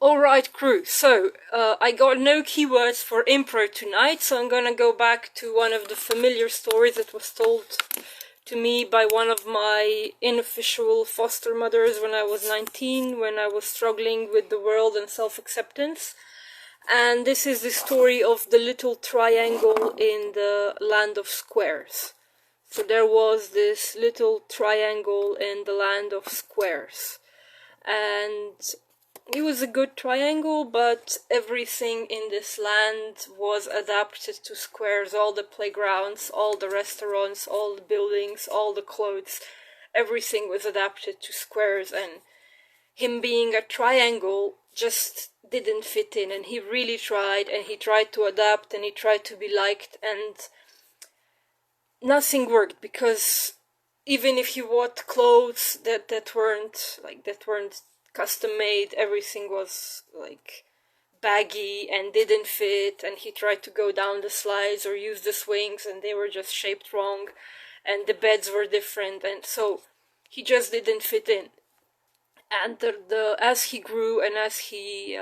Alright crew, so I got no keywords for impro tonight, so I'm gonna go back to one of the familiar stories that was told to me by one of my unofficial foster mothers when I was 19, when I was struggling with the world and self-acceptance. And this is the story of the little triangle in the land of squares. So there was this little triangle in the land of squares. And it was a good triangle, but everything in this land was adapted to squares. All the playgrounds, all the restaurants, all the buildings, all the clothes, everything was adapted to squares, and him being a triangle just didn't fit in, and he really tried, and he tried to adapt, and he tried to be liked, and nothing worked, because even if he bought clothes that weren't custom made, everything was like baggy and didn't fit, and he tried to go down the slides or use the swings and they were just shaped wrong, and the beds were different, and so he just didn't fit in. And as he grew and as he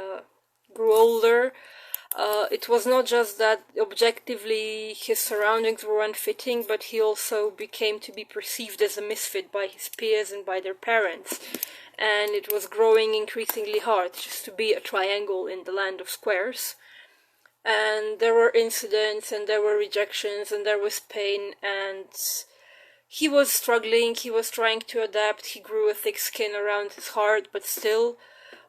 grew older, it was not just that objectively his surroundings were unfitting, but he also became to be perceived as a misfit by his peers and by their parents. And it was growing increasingly hard just to be a triangle in the land of squares. And there were incidents, and there were rejections, and there was pain, and he was struggling, he was trying to adapt, he grew a thick skin around his heart, but still,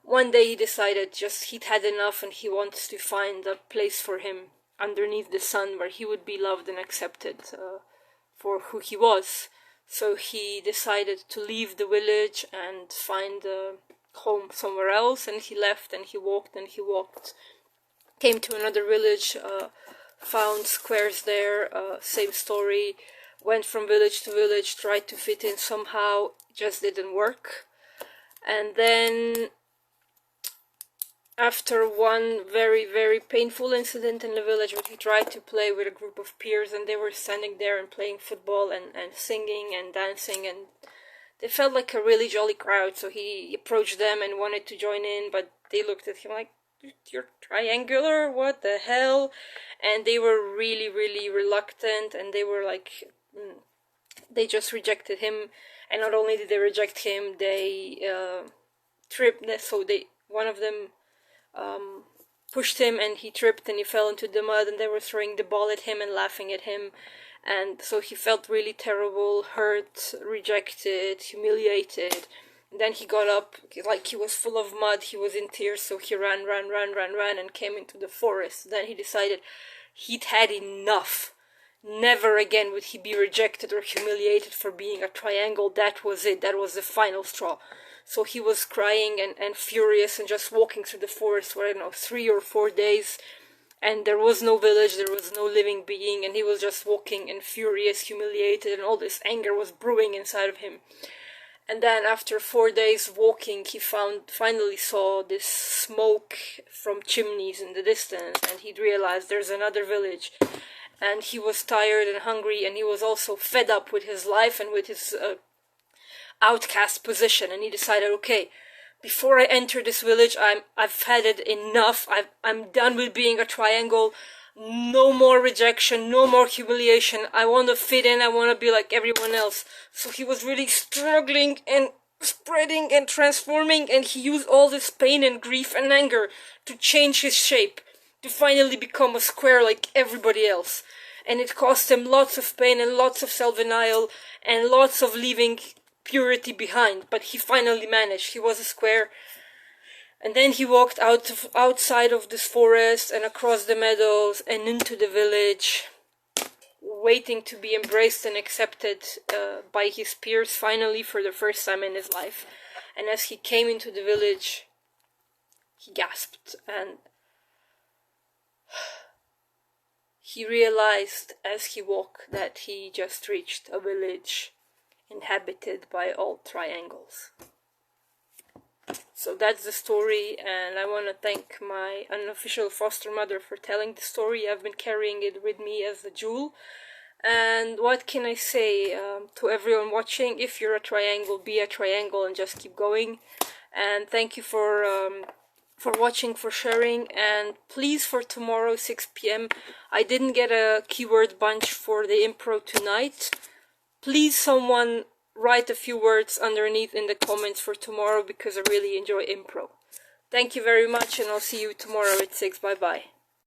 one day he decided he'd had enough, and he wants to find a place for him underneath the sun where he would be loved and accepted for who he was. So he decided to leave the village and find a home somewhere else, and he left, and he walked, came to another village, found squares there, same story, went from village to village, tried to fit in somehow, just didn't work. And then after one very, very painful incident in the village where he tried to play with a group of peers, and they were standing there and playing football and singing and dancing, and they felt like a really jolly crowd, so he approached them and wanted to join in, but they looked at him like, "You're triangular, what the hell?" And they were really, really reluctant, and they were like, they just rejected him. And not only did they reject him, they tripped, so one of them pushed him, and he tripped and he fell into the mud, and they were throwing the ball at him and laughing at him, and so he felt really terrible, hurt, rejected, humiliated. And then he got up, like he was full of mud, he was in tears, so he ran, and came into the forest. Then he decided he'd had enough. Never again would he be rejected or humiliated for being a triangle. That was it, that was the final straw. So he was crying and furious and just walking through the forest for, 3 or 4 days. And there was no village, there was no living being, and he was just walking and furious, humiliated, and all this anger was brewing inside of him. And then after 4 days walking, he finally saw this smoke from chimneys in the distance, and he'd realized there's another village. And he was tired and hungry, and he was also fed up with his life and with his outcast position, and he decided, okay, before I enter this village, I've had it enough. I'm done with being a triangle. No more rejection, no more humiliation. I want to fit in, I want to be like everyone else. So he was really struggling and spreading and transforming, and he used all this pain and grief and anger to change his shape, to finally become a square like everybody else. And it cost him lots of pain and lots of self-denial and lots of leaving purity behind, but he finally managed. He was a square. And then he walked outside of this forest and across the meadows and into the village, waiting to be embraced and accepted by his peers, finally, for the first time in his life. And as he came into the village, he gasped, and he realized as he walked that he just reached a village inhabited by all triangles. So that's the story, and I want to thank my unofficial foster mother for telling the story. I've been carrying it with me as a jewel. And what can I say to everyone watching? If you're a triangle, be a triangle and just keep going. And thank you for for watching, for sharing, and please for tomorrow 6 p.m. I didn't get a keyword bunch for the impro tonight. Please someone write a few words underneath in the comments for tomorrow because I really enjoy impro. Thank you very much and I'll see you tomorrow at 6. Bye bye.